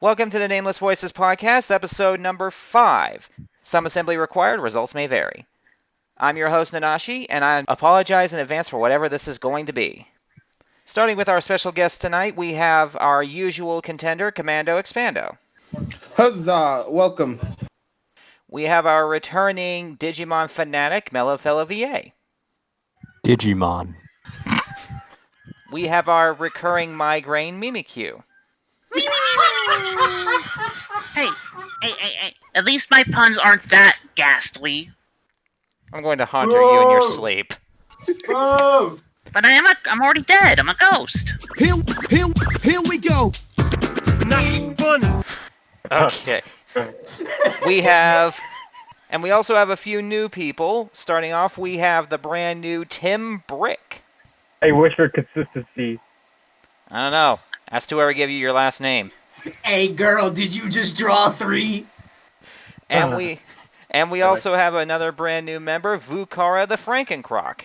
Welcome to the Nameless Voices podcast, episode number 5. Some assembly required, results may vary. I'm your host, Nanashi, and I apologize in advance for whatever this is going to be. Starting with our special guest tonight, we have our usual contender, Commando xpando. Huzzah! Welcome. We have our returning Digimon fanatic, MellowFellowVA. Digimon. We have our recurring migraine, Mimikyu. Hey, at least my puns aren't that ghastly. I'm going to haunt you in your sleep. Oh! But I'm already dead. I'm a ghost. Here we go. Nothing funny. Okay. We also have a few new people. Starting off, we have the brand new Tim Brick. Hey, what's your consistency? I don't know. Ask whoever gave you your last name. Hey, girl, did you just draw 3? And we also have another brand new member, Vukara the Frankencroc.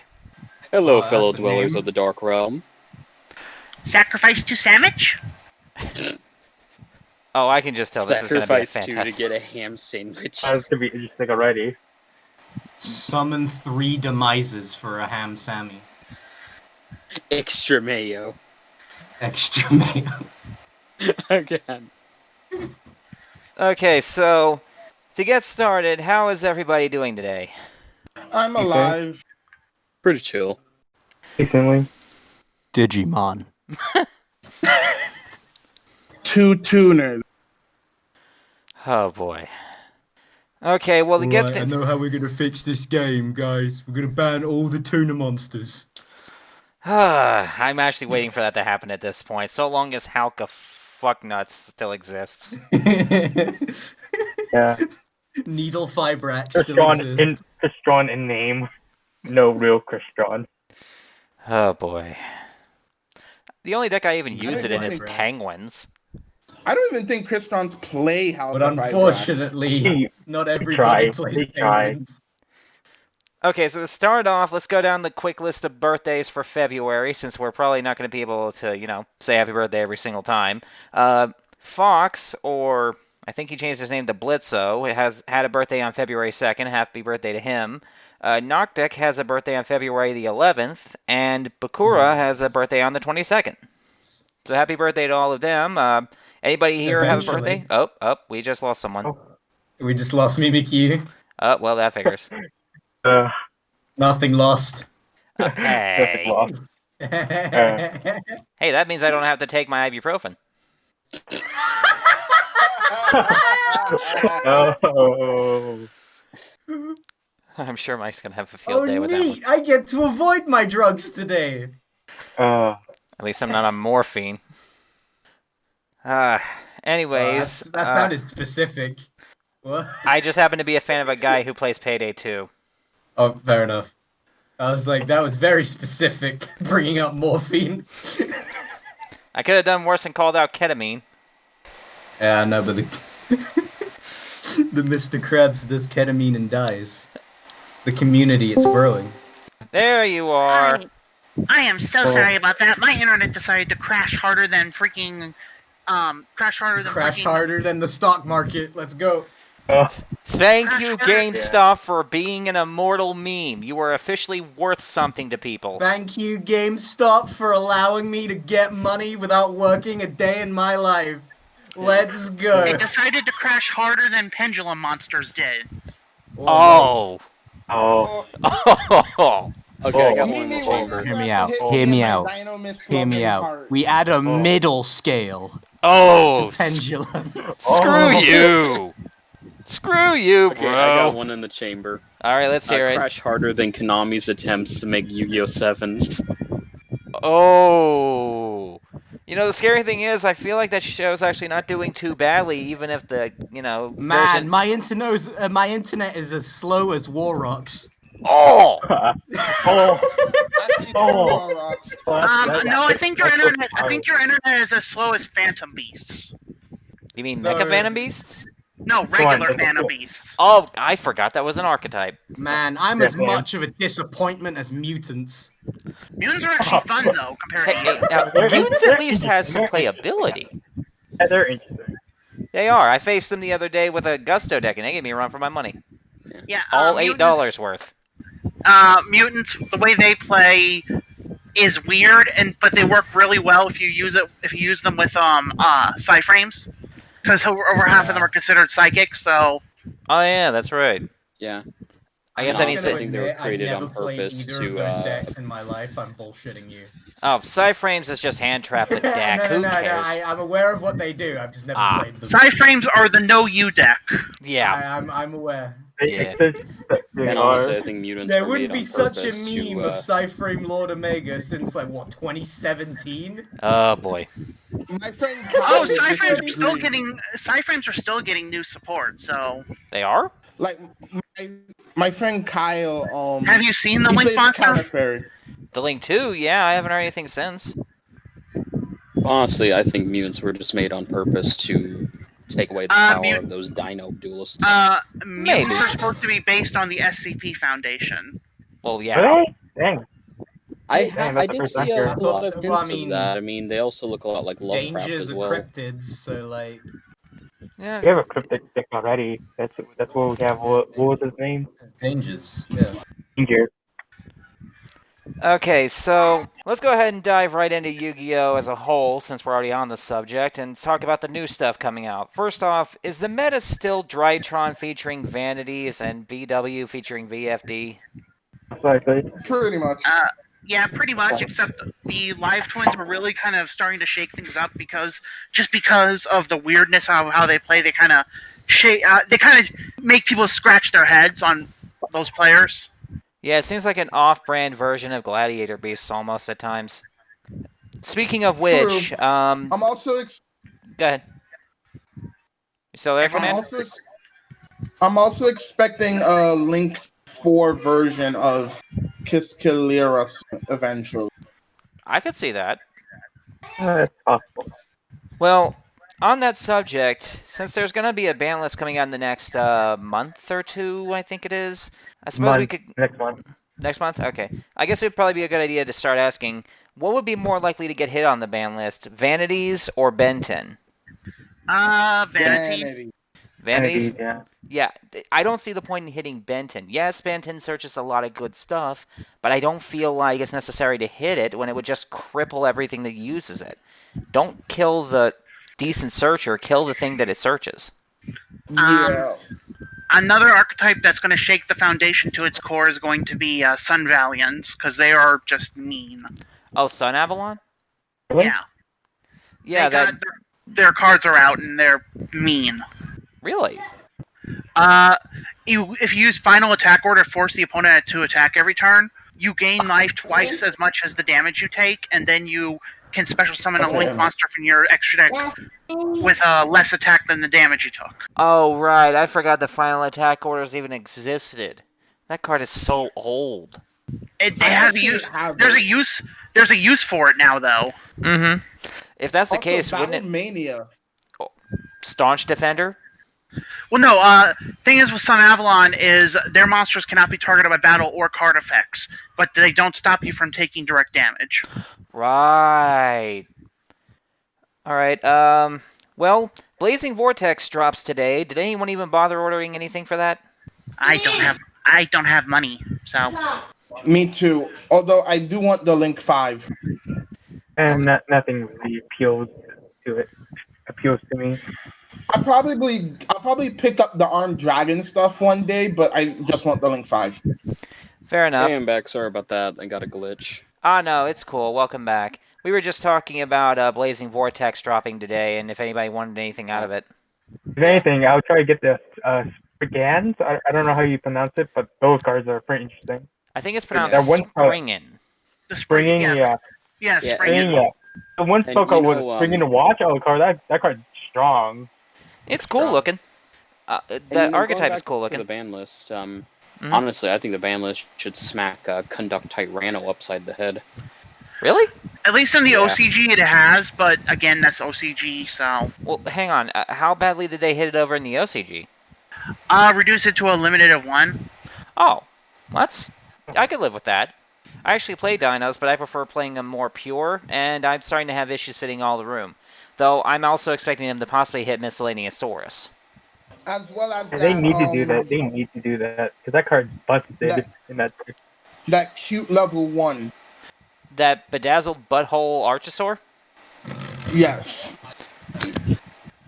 Hello, fellow dwellers of the Dark Realm. Sacrifice to sandwich? Oh, I can just tell this is going to be a Sacrifice 2 fantastic... to get a ham sandwich. That's gonna be interesting already. Summon 3 demises for a ham sammy. Extra mayo. Extra mayo. Again. Okay, so to get started, how is everybody doing today? I'm alive. Pretty chill. Decently. Digimon. 2 tuners. Oh boy. Okay, well to get I know how we're gonna fix this game, guys. We're gonna ban all the tuna monsters. I'm actually waiting for that to happen at this point, so long as Halka Fucknuts still exists. Yeah. Needle Fibrax still exists. Crystron in name. No real Crystron. Oh boy. The only deck I even I use it in is Fibrax. Penguins. I don't even think Crystron's play how. But unfortunately, not everybody plays penguins. Okay, so to start off, let's go down the quick list of birthdays for February, since we're probably not going to be able to, say happy birthday every single time. Fox, or I think he changed his name to Blitzo, has had a birthday on February 2nd. Happy birthday to him. Noctic has a birthday on February the 11th, and Bakura has a birthday on the 22nd. So happy birthday to all of them. Anybody here have a birthday? Oh, we just lost someone. We just lost Mimikyu. Well, that figures. Nothing lost. Hey. Hey, that means I don't have to take my ibuprofen. Oh. I'm sure Mike's going to have a field day with that one. Neat! I get to avoid my drugs today. At least I'm not on morphine. Anyways. That sounded specific. What? I just happen to be a fan of a guy who plays Payday 2. Oh, fair enough. I was like, that was very specific, bringing up morphine. I could have done worse and called out ketamine. Yeah, no, but the Mr. Krabs does ketamine and dies. The community is growing. There you are. I am so sorry about that. My internet decided to crash harder than freaking... Crash harder than the stock market. Let's go. Thank you, GameStop, for being an immortal meme. You are officially worth something to people. Thank you, GameStop, for allowing me to get money without working a day in my life. Let's go. It decided to crash harder than Pendulum Monsters did. Oh. Okay, I got one in the chamber. Hear me out. Hear me out. Hear me out. We add a middle scale to pendulum. Screw you! Screw you, bro! Okay, I got one in the chamber. Alright, let's hear it. Crash harder than Konami's attempts to make Yu-Gi-Oh! 7s. Oh! The scary thing is, I feel like that show's actually not doing too badly, even if the, Man, my internet is as slow as War Rocks. Oh! No, I think your internet is as slow as Phantom Beasts. You mean Mecha Phantom Beasts? No, regular Phantom Beasts. Oh, I forgot that was an archetype. Man, I'm as much of a disappointment as mutants. Mutants are actually fun, though, compared to Now, Mutants at least has some playability. Yeah, they're interesting. They are. I faced them the other day with a Gusto deck, and they gave me a run for my money. Yeah, All mutants, $8 worth. Mutants, the way they play is weird, but they work really well if you use them with Psyframes, because over half of them are considered psychic. So. Oh yeah, that's right. Yeah. I And guess I need also, to. I think they were I've created never on played purpose either of to. those decks in my life. I'm bullshitting you. Oh, Psyframes is just hand trap the deck. no, Who cares? I'm aware of what they do. I've just never played them. Psyframes are the no-you deck. Yeah. I'm aware. Yeah. And honestly, I think mutants There are wouldn't made be on such a purpose meme to. of Psyframe Lord Omega since, like, what, 2017? Oh boy. My friend Kyle would disagree. Psyframes are still getting new support. So. They are? Like my friend Kyle. Have you seen the he Link plays Monster? Counter Fairy. The Link 2? Yeah, I haven't heard anything since. Honestly, I think mutants were just made on purpose to take away the power of those dino duelists. Mutants are supposed to be based on the SCP Foundation. Well, yeah. Really? Dang. I did see a lot of hints of that. I mean, they also look a lot like Lovecraft Dangers as well. and cryptids, so like. Yeah. We have a cryptic deck already. That's what we have. What was his name? Dangers. Yeah. Danger. Okay, so let's go ahead and dive right into Yu-Gi-Oh! As a whole, since we're already on the subject, and talk about the new stuff coming out. First off, is the meta still Drytron featuring Vanities and VW featuring VFD? Pretty much. Yeah, pretty much, except the Live Twins were really kind of starting to shake things up because of the weirdness of how they play. They kind of make people scratch their heads on those players. Yeah, it seems like an off-brand version of Gladiator Beasts almost at times. Speaking of which, True. I'm also. Go ahead. You still there, Command? I'm also expecting a Link 4 version of Kiskilira eventually. I could see that. That's possible. Well, on that subject, since there's going to be a ban list coming out in the next month or two, I think it is, I suppose we could... Next month. Next month? Okay. I guess it would probably be a good idea to start asking, what would be more likely to get hit on the ban list, Vanities or Benton? Vanities. Vanities? Yeah. Yeah, I don't see the point in hitting Benton. Yes, Benton searches a lot of good stuff, but I don't feel like it's necessary to hit it when it would just cripple everything that uses it. Don't kill the decent searcher, kill the thing that it searches. Yeah. Another archetype that's going to shake the foundation to its core is going to be Sun Valiants, because they are just mean. Oh, Sun Avalon? Yeah. Yeah, their cards are out, and they're mean. Really? If you use Final Attack Order to force the opponent to attack every turn, you gain life twice as much as the damage you take, and then you can special summon a Link monster from your extra deck with less attack than the damage you took. Oh, right. I forgot the Final Attack Orders even existed. That card is so old. It has a use. There's a use for it now, though. Mm-hmm. If that's the Also, case, wouldn't it... Mania. Staunch Defender? Well, no. Thing is with Sun Avalon is their monsters cannot be targeted by battle or card effects, but they don't stop you from taking direct damage. Right. All right. Well, Blazing Vortex drops today. Did anyone even bother ordering anything for that? I don't have money, so. Me too. Although I do want the Link 5. And nothing really appeals to me. I'll probably pick up the Armed Dragon stuff one day, but I just want the Link 5. Fair enough. Hey, I'm back. Sorry about that. I got a glitch. Ah, no, it's cool. Welcome back. We were just talking about Blazing Vortex dropping today, and if anybody wanted anything out of it. If anything, I'll try to get the Spigans. I don't know how you pronounce it, but those cards are pretty interesting. I think it's pronounced Springin. The Springing, yeah. Yeah, Springin. Yeah. The one spell card was Springing to Watch. Oh, that card's strong. It's cool looking. The archetype is cool looking. The ban list. Honestly, I think the ban list should smack Conduct Tyranno upside the head. Really? At least in the OCG it has, but again, that's OCG, so... Well, hang on. How badly did they hit it over in the OCG? Reduce it to a limited of 1. Oh, I could live with that. I actually play dinos, but I prefer playing them more pure, and I'm starting to have issues fitting all the room. Though I'm also expecting him to possibly hit Miscellaneousaurus. As well as And that. they need to do that. They need to do that because that card's busted in that. That cute level 1. That bedazzled butthole Archosaur? Yes.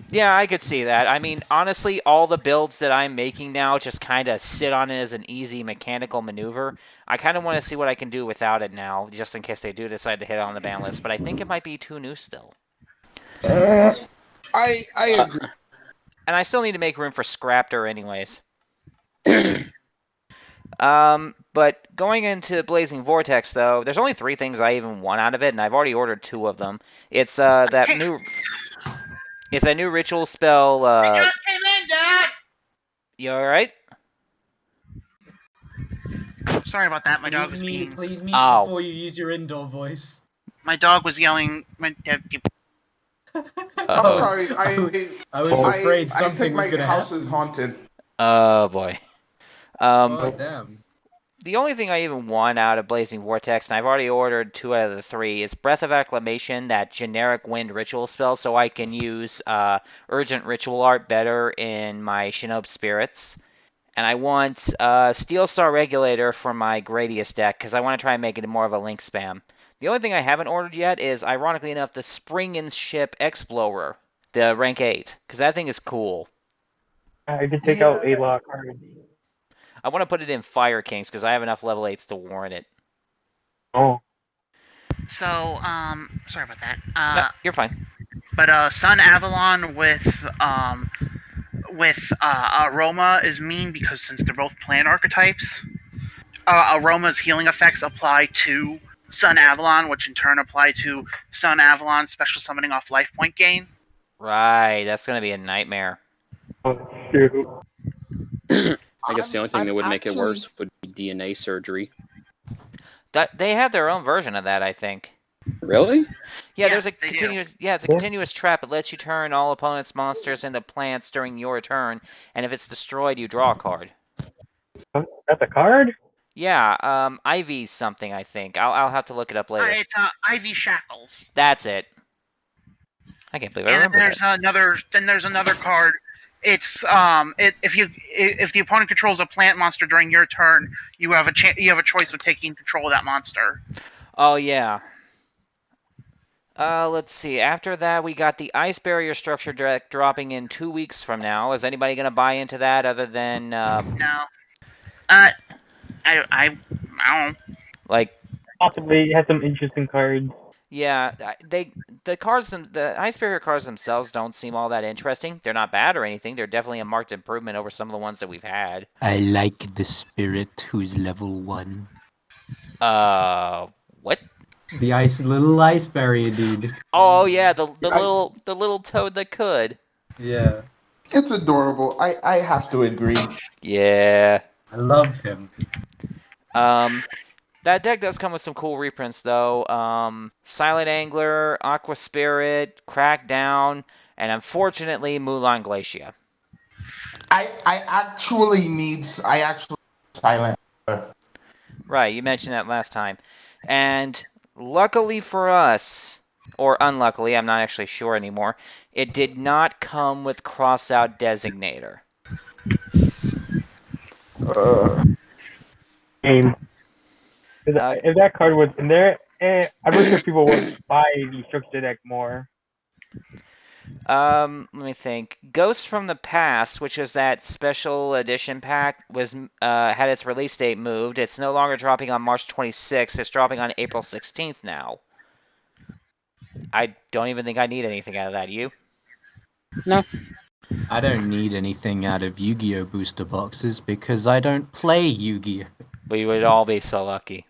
Yeah, I could see that. I mean, honestly, all the builds that I'm making now just kind of sit on it as an easy mechanical maneuver. I kind of want to see what I can do without it now, just in case they do decide to hit on the ban list. But I think it might be too new still. I agree. And I still need to make room for Scraptor anyways. But going into Blazing Vortex, though, there's only 3 things I even want out of it, and I've already ordered 2 of them. It's that new ritual spell. I just came in, Dad. You all right? Sorry about that. My dog was being... being. Please mute before you use your indoor voice. My dog was yelling. I'm sorry. I was afraid something was going to happen. My house is haunted. Oh boy. Oh damn. The only thing I even want out of Blazing Vortex, and I've already ordered 2 out of the 3, is Breath of Acclamation, that generic wind ritual spell, so I can use Urgent Ritual Art better in my Shinobi Spirits. And I want Steel Star Regulator for my Gradius deck, because I want to try and make it more of a link spam. The only thing I haven't ordered yet is, ironically enough, the Spring-in-Ship Explorer, the rank 8, because that thing is cool. I can take out a lot cards. I want to put it in Fire Kings, because I have enough level 8s to warrant it. Oh. So, sorry about that. No, you're fine. But Sun Avalon with Aroma is mean because since they're both plant archetypes, Aroma's healing effects apply to Sun Avalon, which in turn apply to Sun Avalon special summoning off life point gain. Right, that's going to be a nightmare. Oh, shoot. I guess the only thing that would make it worse would be DNA surgery. That they have their own version of that, I think. Really? Yeah, there's a continuous. Yeah, it's a continuous trap. It lets you turn all opponents' monsters into plants during your turn, and if it's destroyed, you draw a card. That's a card? Yeah, Ivy's something, I think. I'll have to look it up later. It's Ivy Shackles. That's it. I can't believe I remember that. Then there's another card. It's if the opponent controls a plant monster during your turn, you have a choice of taking control of that monster. Oh yeah. Let's see. After that, we got the Ice Barrier Structure deck dropping in 2 weeks from now. Is anybody gonna buy into that other than? No. I don't. Like. Possibly it has some interesting cards. Yeah, the Ice Barrier cards themselves don't seem all that interesting. They're not bad or anything. They're definitely a marked improvement over some of the ones that we've had. I like the spirit who's level 1. What? The little ice barrier dude. Oh yeah, the little toad that could. Yeah. It's adorable. I have to agree. Yeah. I love him. That deck does come with some cool reprints, though. Silent Angler, Aqua Spirit, Crackdown, and unfortunately, Mulan Glacia. I actually Silent Angler. Right, you mentioned that last time. And luckily for us, or unluckily, I'm not actually sure anymore, it did not come with Crossout Designator. Game. If that card was in there, I wish that people would buy the structure deck more. Let me think. Ghosts from the Past, which is that special edition pack, was had its release date moved. It's no longer dropping on March 26th. It's dropping on April 16th now. I don't even think I need anything out of that. You? No. I don't need anything out of Yu-Gi-Oh! Booster boxes because I don't play Yu-Gi-Oh! We would all be so lucky.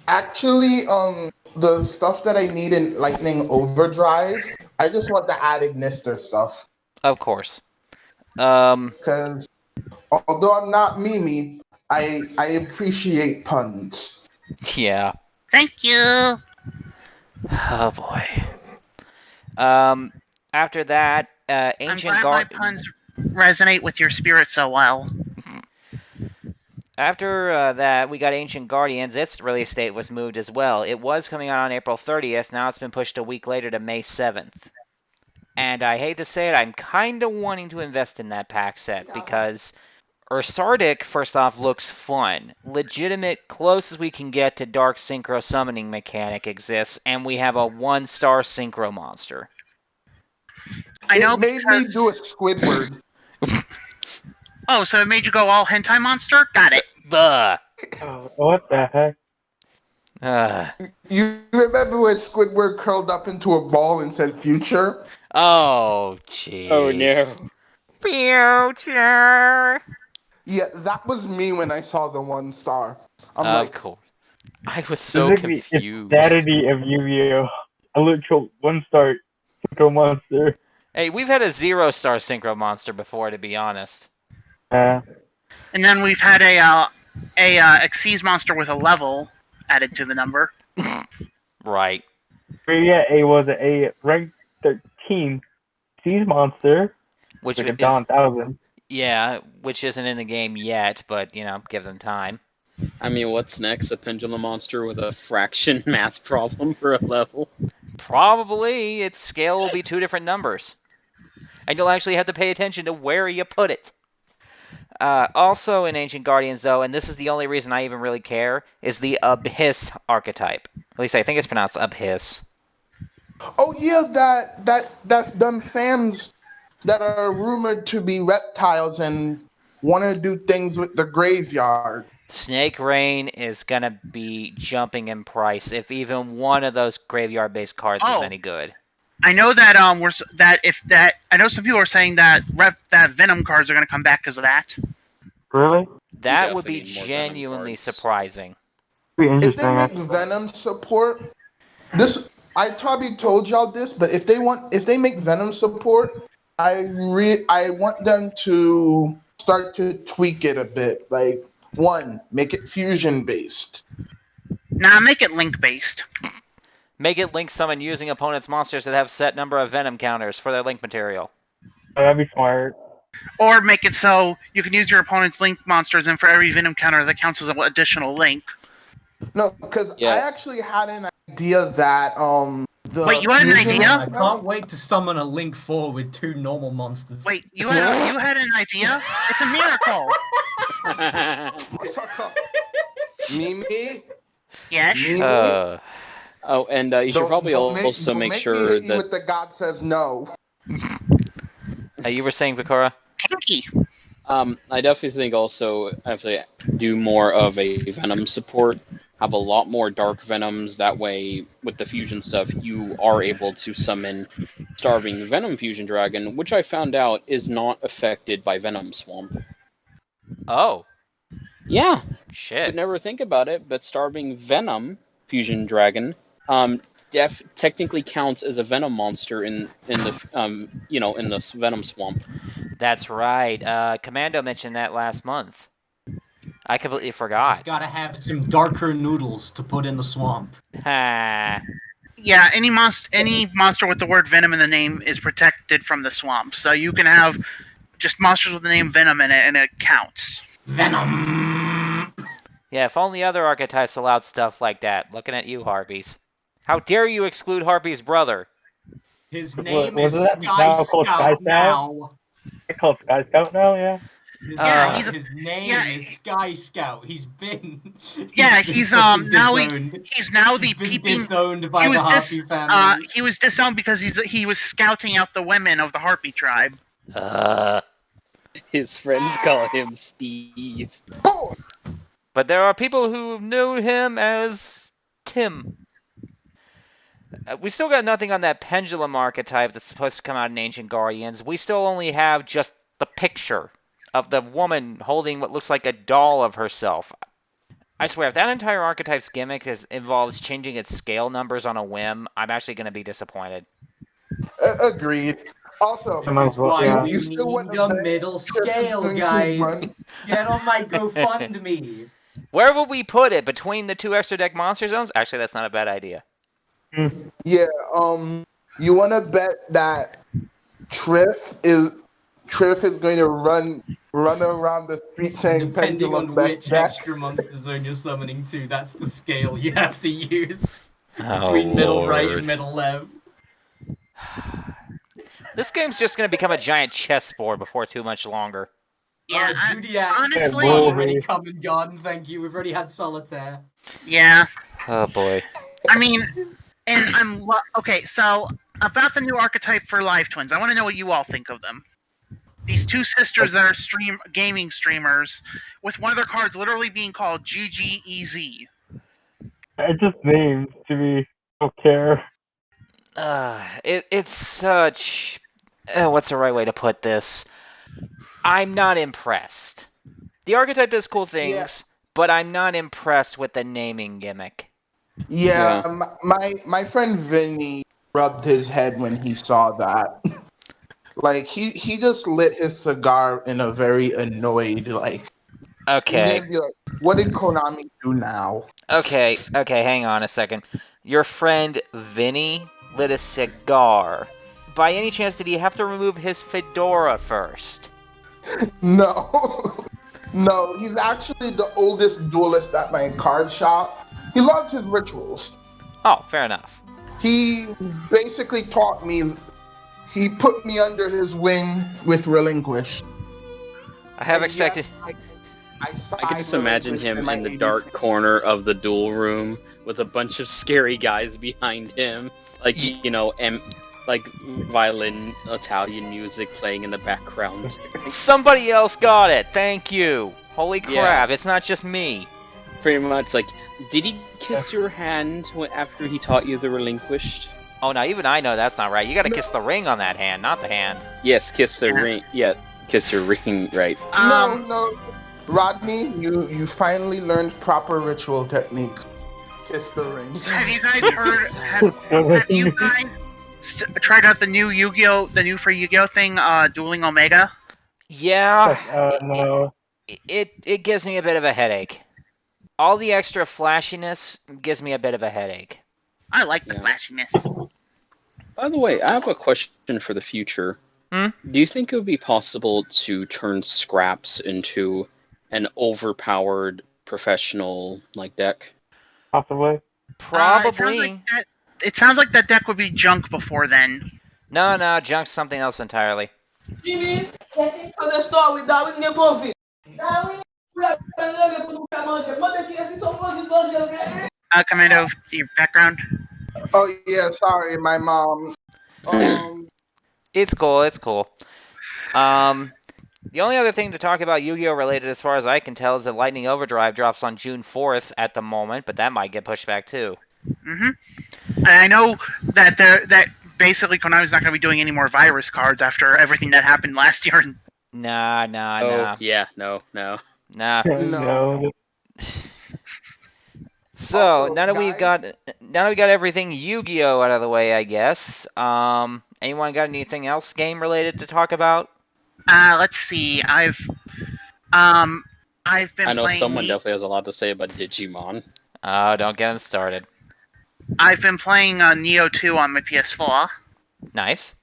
Actually, the stuff that I need in Lightning Overdrive, I just want the add Ignister stuff. Of course. Because although I'm not Mimi, I appreciate puns. Yeah. Thank you. Oh boy. After that, Ancient I'm glad my puns resonate with your spirit so well. After that, we got Ancient Guardians. Its release date was moved as well. It was coming out on April 30th. Now it's been pushed a week later to May 7th. And I hate to say it, I'm kind of wanting to invest in that pack set because Ursardic, first off, looks fun. Legitimate, close as we can get to Dark Synchro summoning mechanic exists, and we have a 1-star Synchro monster. I know it made me do a Squidward. Oh, so it made you go all hentai monster? Got it. Buh. What the heck? You remember when Squidward curled up into a ball and said future? Oh, jeez. Oh no. Future. Yeah, that was me when I saw the 1-star. I'm Of like, course. I was so Specifically, confused. It's Saturday of Yu-Gi-Oh! A literal 1-star Synchro monster. Hey, we've had a 0-star Synchro monster before, to be honest. And then we've had a Xyz monster with a level added to the number. Right. But yeah, it was a rank 13 Xyz monster. Which like a is, Dawn 1000. yeah, which isn't in the game yet, but, you know, give them time. I mean, what's next? A pendulum monster with a fraction math problem for a level? Probably its scale will be 2 different numbers. And you'll actually have to pay attention to where you put it. Also in Ancient Guardians, though, and this is the only reason I even really care, is the Abyss archetype. At least I think it's pronounced Abyss. oh yeah, that's them fans that are rumored to be reptiles and want to do things with the graveyard. Snake Rain is going to be jumping in price if even one of those graveyard-based cards is any good. I know that I know some people are saying that that Venom cards are going to come back because of that. Really? That would be genuinely surprising. Be If interesting. they make Venom support, I probably told y'all this, but if they make Venom support, I want them to start to tweak it a bit. Like, 1, make it fusion based. Nah, make it link based. Make it link summon using opponents' monsters that have set number of Venom counters for their link material. That'd be smart. Or make it so you can use your opponent's link monsters, and for every Venom counter that counts as an additional link. No, because I actually had an idea that Wait, you had an idea? I can't wait to summon a Link 4 with 2 normal monsters. Wait, you had an idea? It's a miracle. Mimi? Yes? Mimi? Oh, and you should probably also make sure that... with the God says no. You were saying, Vikora? Kinky. I definitely think also actually do more of a Venom support. Have a lot more Dark Venoms. That way, with the fusion stuff, you are able to summon Starving Venom Fusion Dragon, which I found out is not affected by Venom Swamp. Oh. Yeah. Shit. You'd never think about it, but Starving Venom Fusion Dragon technically counts as a Venom monster in the in the Venom Swamp. That's right. Commando mentioned that last month. I completely forgot. Just gotta have some darker noodles to put in the swamp. Ha. Yeah, any monster with the word Venom in the name is protected from the swamp. So you can have just monsters with the name Venom in it, and it counts. Venom! Yeah, if only other archetypes allowed stuff like that. Looking at you, Harpies. How dare you exclude Harpy's brother? His name is Sky Scout now. It's called Sky Scout now, yeah? His name is Sky Scout. He's been... Yeah, he's now the peeping... disowned by the Harpy family. He was disowned because he was scouting out the women of the Harpy tribe. His friends call him Steve. But there are people who know him as Tim. We still got nothing on that pendulum archetype that's supposed to come out in Ancient Guardians. We still only have just the picture of the woman holding what looks like a doll of herself. I swear, if that entire archetype's gimmick involves changing its scale numbers on a whim, I'm actually going to be disappointed. Agreed. Also, you still need a middle scale, guys. Get on my GoFundMe. Where will we put it? Between the 2 extra deck monster zones? Actually, that's not a bad idea. Yeah, you want to bet that Triff Triff is going to run around the street saying Depending pendulum on which back. extra monster zone you're summoning to, that's the scale you have to use. Oh, Between middle Lord. right and middle left. This game's just going to become a giant chessboard before too much longer. Yeah, Zodiac, honestly, already come and gone. Thank you. We've already had Solitaire. Yeah. Oh boy. I mean, and okay. So about the new archetype for Live Twins, I want to know what you all think of them. These two sisters that are gaming streamers, with one of their cards literally being called GGEZ. It's just names to me. Don't care. It's such. What's the right way to put this? I'm not impressed. The archetype does cool things, but I'm not impressed with the naming gimmick. Yeah. My friend Vinny rubbed his head when he saw that. Like he just lit his cigar in a very annoyed Okay. He'd be like, what did Konami do now? Okay, hang on a second. Your friend Vinny lit a cigar. By any chance, did he have to remove his fedora first? No. No, he's actually the oldest duelist at my card shop. He loves his rituals. Oh, fair enough. He basically taught me, he put me under his wing with Relinquish. I have expected... Yes, I can just imagine him in the dark corner of the duel room with a bunch of scary guys behind him. Like, you know, like violin Italian music playing in the background. Somebody else got it! Thank you! Holy crap, Yeah. It's not just me. Pretty much, like, did he kiss your hand after he taught you the relinquished? Oh, now even I know that's not right. You gotta kiss the ring on that hand, not the hand. Yes, kiss the ring. Yeah, kiss your ring, right. No. Rodney, you finally learned proper ritual techniques. Kiss the ring. Have you guys heard? Have you guys tried out the new Yu-Gi-Oh, the new for Yu-Gi-Oh thing, Dueling Omega? Yeah. No. It gives me a bit of a headache. All the extra flashiness gives me a bit of a headache. I like the flashiness. By the way, I have a question for the future. Hmm? Do you think it would be possible to turn scraps into an overpowered professional deck? Possibly. Probably. It sounds like that deck would be junk before then. No, junk's something else entirely. Commando, your background. Oh yeah, sorry, my mom. It's cool. The only other thing to talk about Yu-Gi-Oh related as far as I can tell is that Lightning Overdrive drops on June 4th at the moment, but that might get pushed back too. Mm-hmm. And I know that basically Konami's not going to be doing any more virus cards after everything that happened last year. Nah. Oh, yeah, no. Nah. No. So now that we've got everything Yu-Gi-Oh out of the way, I guess. Anyone got anything else game related to talk about? Let's see. I've been. I know playing someone definitely has a lot to say about Digimon. Oh, don't get them started. I've been playing Neo 2 on my PS4. Nice.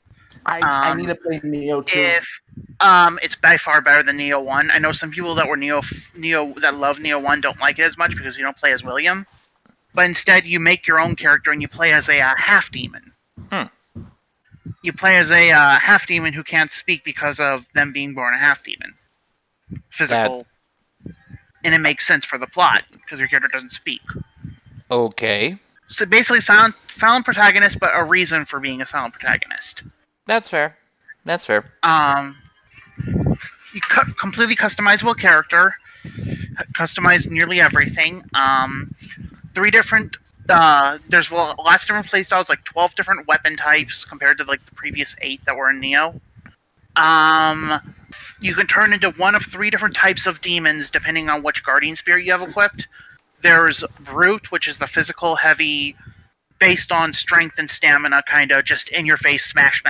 I need to play Neo 2. It's by far better than Neo 1. I know some people that were Neo that love Neo 1 don't like it as much because you don't play as William. But instead, you make your own character and you play as a half demon. You play as a half demon who can't speak because of them being born a half demon. Physical. And it makes sense for the plot because your character doesn't speak. Okay. So basically, silent protagonist, but a reason for being a silent protagonist. That's fair. You completely customizable character, customize nearly everything. 3 different. There's lots of different playstyles, like 12 different weapon types compared to the previous 8 that were in Neo. You can turn into one of 3 different types of demons depending on which guardian spirit you have equipped. There's Brute, which is the physical, heavy, based on strength and stamina, kind of just in your face, smash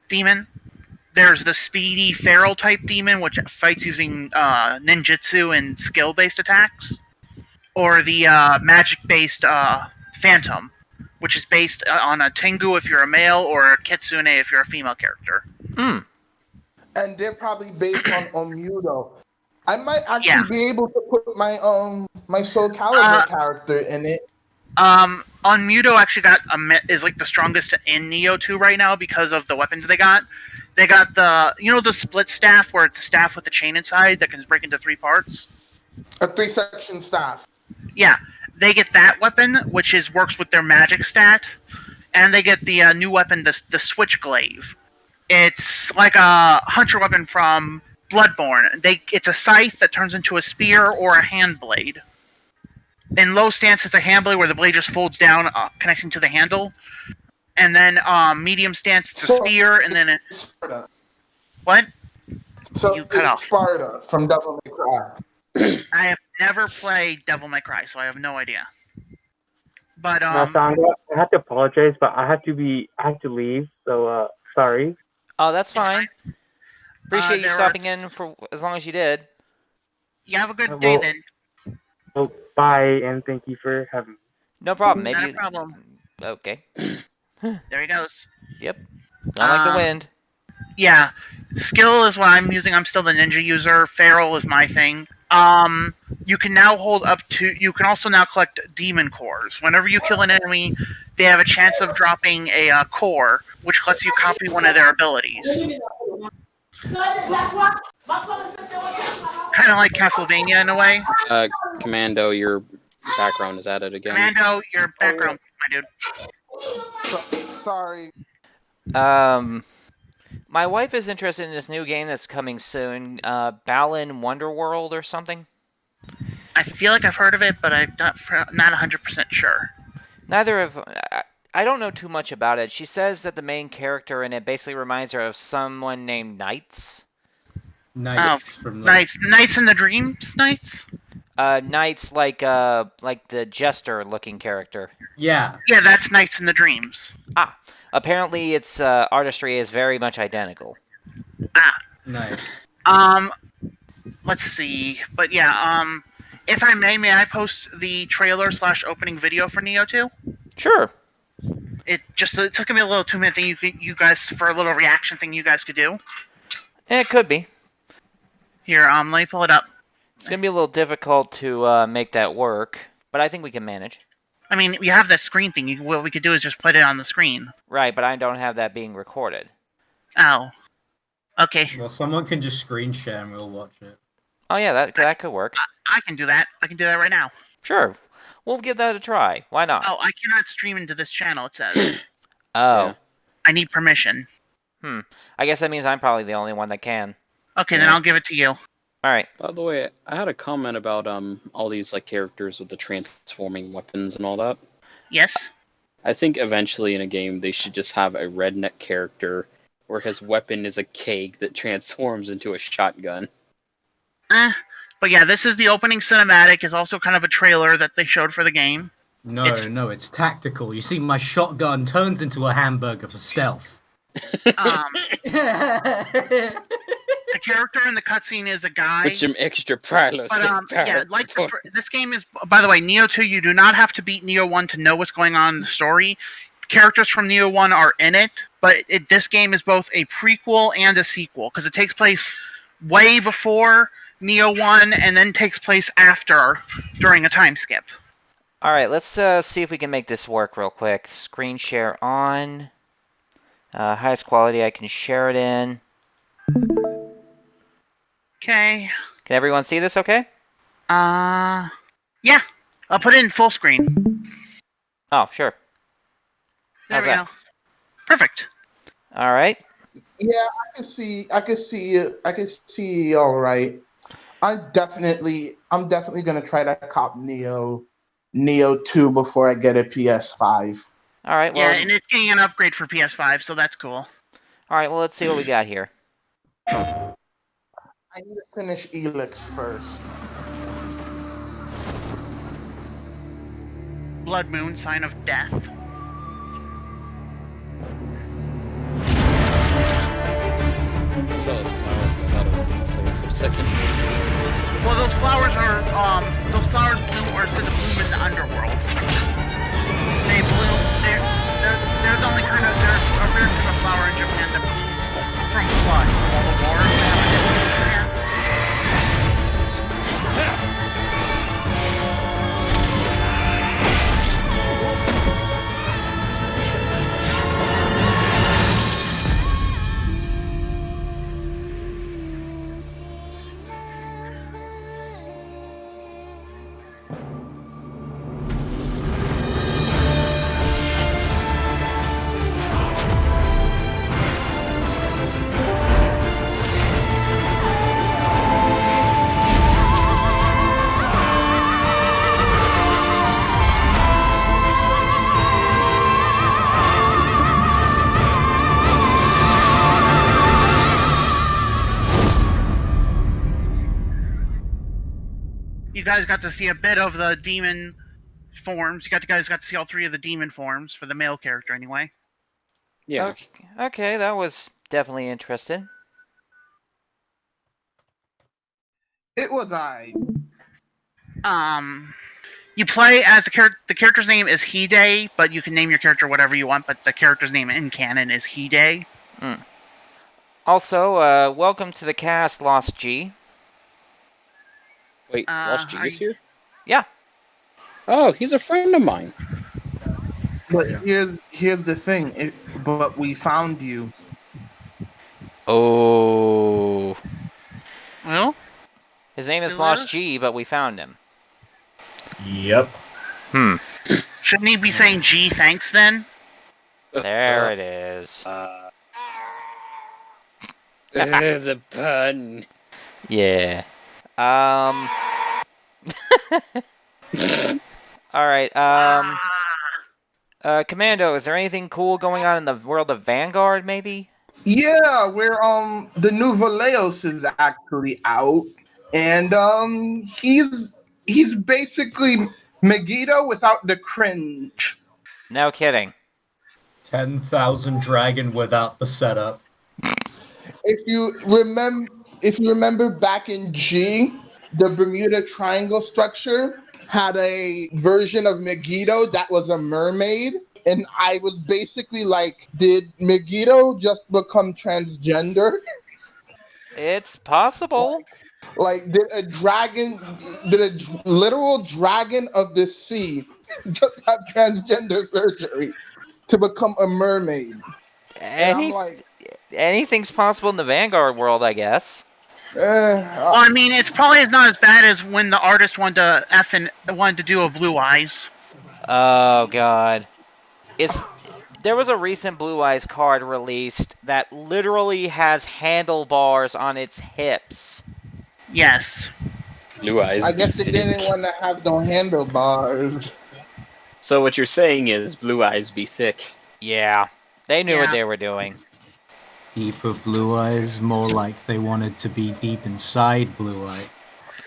demon. There's the speedy, feral type demon, which fights using ninjutsu and skill-based attacks. Or the magic-based Phantom, which is based on a Tengu if you're a male, or a Kitsune if you're a female character. and they're probably based on Muto. I might actually be able to put my Soul Calibur character in it. On Muto actually is like the strongest in Neo 2 right now because of the weapons they got. They got the split staff where it's a staff with a chain inside that can break into 3 parts. A 3-section staff. Yeah, they get that weapon, which works with their magic stat, and they get the new weapon, the Switch Glaive. It's like a hunter weapon from Bloodborne. It's a scythe that turns into a spear or a hand blade. In low stance, it's a hand blade where the blade just folds down, connecting to the handle. And then medium stance, it's a spear, and then Sparta. What? So you cut off. Sparta from Devil May Cry. I have never played Devil May Cry, so I have no idea. But I have to apologize, but I have to leave. So sorry. Oh, that's fine. Appreciate you stopping in for as long as you did. You have a good day then. Well, bye, and thank you for having me. No problem. Maybe. Not a problem. Okay. There he goes. Yep. Not like the wind. Yeah. Skill is what I'm using. I'm still the ninja user. Feral is my thing. You can now you can also now collect demon cores. Whenever you kill an enemy, they have a chance of dropping a core, which lets you copy one of their abilities. Kind of like Castlevania in a way. Commando, your background is added again. Commando, your background, my dude. Sorry. My wife is interested in this new game that's coming soon, Balan Wonderworld or something. I feel like I've heard of it, but I'm not 100% sure. I don't know too much about it. She says that the main character in it basically reminds her of someone named Knights. Knights Knights in the Dreams, Knights? Knights like the jester-looking character. Yeah. Yeah, that's Knights in the Dreams. Apparently its artistry is very much identical. Nice. Let's see. But yeah, if I may I post the trailer/opening video for Neo 2? Sure. It's gonna be a little 2-minute thing you guys, for a little reaction thing you guys could do. It could be. Here, let me pull it up. It's gonna be a little difficult to make that work, but I think we can manage. I mean, you have that screen thing. What we could do is just put it on the screen. Right, but I don't have that being recorded. Oh. Okay. Well, someone can just screen share and we'll watch it. Oh yeah, that could work. I can do that. I can do that right now. Sure. We'll give that a try. Why not? Oh, I cannot stream into this channel, it says. Oh. Yeah. I need permission. I guess that means I'm probably the only one that can. Okay, then I'll give it to you. Alright. By the way, I had a comment about all these like characters with the transforming weapons and all that. Yes? I think eventually in a game they should just have a redneck character where his weapon is a keg that transforms into a shotgun. But yeah, this is the opening cinematic. It's also kind of a trailer that they showed for the game. No, it's tactical. You see, my shotgun turns into a hamburger for stealth. The character in the cutscene is a guy. With some extra prilos. This game is, by the way, Neo 2, you do not have to beat Neo 1 to know what's going on in the story. Characters from Neo 1 are in it, but this game is both a prequel and a sequel, because it takes place way before Neo 1 and then takes place after, during a time skip. Alright, let's see if we can make this work real quick. Screen share on. Highest quality I can share it in. Okay. Can everyone see this okay? Yeah. I'll put it in full screen. Oh, sure. There we go. Perfect. Alright. Yeah, I can see all right. I'm definitely gonna try to cop Neo 2 before I get a PS5. Alright, well... Yeah, and it's getting an upgrade for PS5, so that's cool. Alright, well, let's see what we got here. I need to finish Elix first. Blood Moon, Sign of Death. I saw this flower, I thought it was doing something for a second. Well, those flowers bloom or said to bloom in the underworld. They bloom. They're the only kind of, they're a rare kind of flower in Japan that blooms from what? World of War? You guys got to see a bit of the demon forms. You guys got to see all 3 of the demon forms for the male character, anyway. Yeah. Okay, that was definitely interesting. It was I. You play as the character. The character's name is Hide, but you can name your character whatever you want. But the character's name in canon is Hide. Also, welcome to the cast, Lost G. Wait, Lost G is here? Yeah. Oh, he's a friend of mine. But here's the thing. But we found you. Oh. Well, his name is Lost G, but we found him. Yep. Shouldn't he be saying G thanks then? There it is. The pun. Yeah. Alright, Commando, is there anything cool going on in the world of Vanguard, maybe? Yeah, where the new Valeos is actually out, and he's basically Megiddo without the cringe. No kidding. 10,000 dragon without the setup. If you remember back in G, the Bermuda Triangle structure had a version of Megiddo that was a mermaid. And I was basically like, did Megiddo just become transgender? It's possible. Like, did a literal dragon of the sea just have transgender surgery to become a mermaid? Anything's possible in the Vanguard world, I guess. Well, I mean, it's probably not as bad as when the artist wanted to do a Blue Eyes. Oh God. There was a recent Blue Eyes card released that literally has handlebars on its hips. Yes. Blue Eyes. I guess they didn't want to have no handlebars. So what you're saying is Blue Eyes be thick. Yeah. They knew what they were doing. Deep of Blue Eyes, more like they wanted to be deep inside Blue Eye.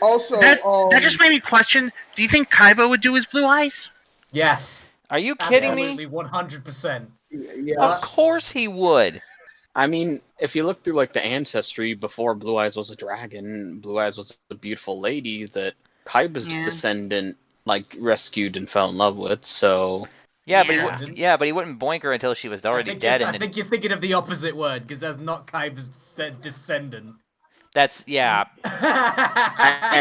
Also, that just made me question, do you think Kaiba would do his Blue Eyes? Yes. Are you kidding me? Absolutely, 100%. Yeah. Of course he would. I mean, if you look through like the ancestry before Blue Eyes was a dragon, Blue Eyes was a beautiful lady that Kaiba's descendant like rescued and fell in love with. So but he wouldn't boink her until she was already dead. I think you're thinking of the opposite word because that's not Kaiba's descendant. That's I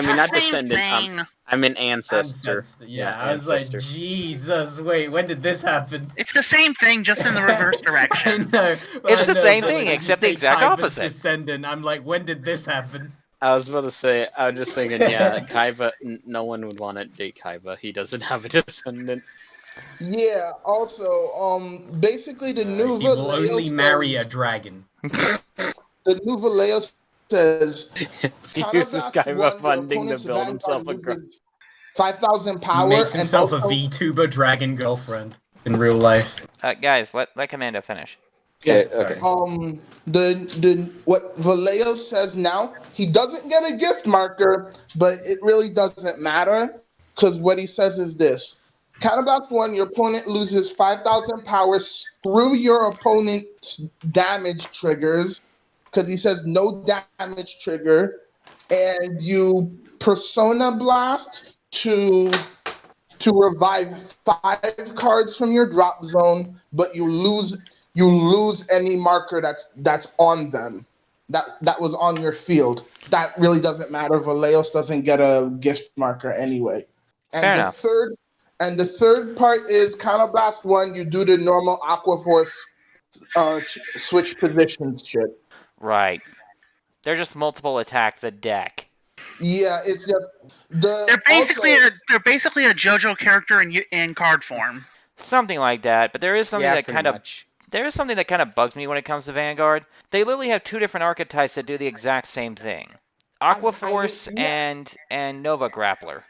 mean not descendant. I'm an ancestor. Yeah, I was like, Jesus, wait, when did this happen? It's the same thing, just in the reverse direction. I know. It's the same thing, except the exact opposite. Descendant. I'm like, when did this happen? I was about to say, I was just thinking, Kaiba, no one would want to date Kaiba. He doesn't have a descendant. Yeah, also, basically the new he will only marry a dragon. The new Vallejo says he uses Kaiba funding to build himself a 5,000 power. He makes himself a VTuber dragon girlfriend in real life. Guys, let Commando finish. Okay. The what Vallejo says now, he doesn't get a gift marker, but it really doesn't matter because what he says is this. Counterblast 1, your opponent loses 5,000 power through your opponent's damage triggers, because he says no damage trigger, and you Persona Blast to revive 5 cards from your drop zone, but you lose you lose any marker that's on them. That was on your field. That really doesn't matter. Valeos doesn't get a gift marker anyway. Fair And the enough. third part is Counterblast 1. You do the normal Aqua Force switch positions shit. Right. They're just multiple attack the deck. Yeah, it's just They're basically a JoJo character in card form. Something like that, but there is something that pretty much. there is something that kind of bugs me when it comes to Vanguard. They literally have two different archetypes that do the exact same thing. Aqua Force and Nova Grappler.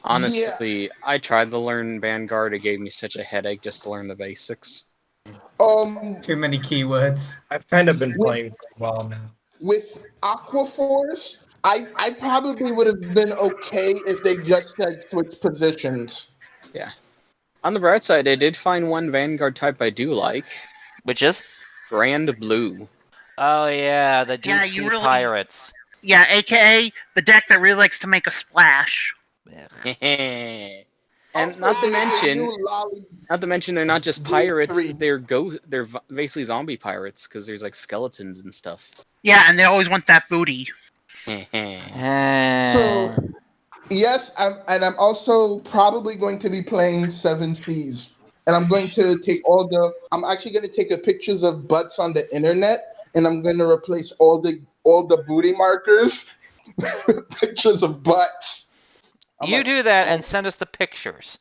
Honestly, I tried to learn Vanguard. It gave me such a headache just to learn the basics. Too many keywords. I've kind of been playing for a while now. With Aqua Force, I probably would have been okay if they just said switch positions. Yeah. On the bright side, I did find one Vanguard type I do like. Which is? Grand Blue. Oh yeah, the Deep Sea Pirates. Yeah, aka the deck that really likes to make a splash. And not to mention, they're not just pirates. They're basically zombie pirates because there's like skeletons and stuff. Yeah, and they always want that booty. So, yes, I'm also probably going to be playing 7 Seas. And I'm going to I'm actually going to take pictures of butts on the internet, and I'm going to replace all the booty markers with pictures of butts. You do that and send us the pictures.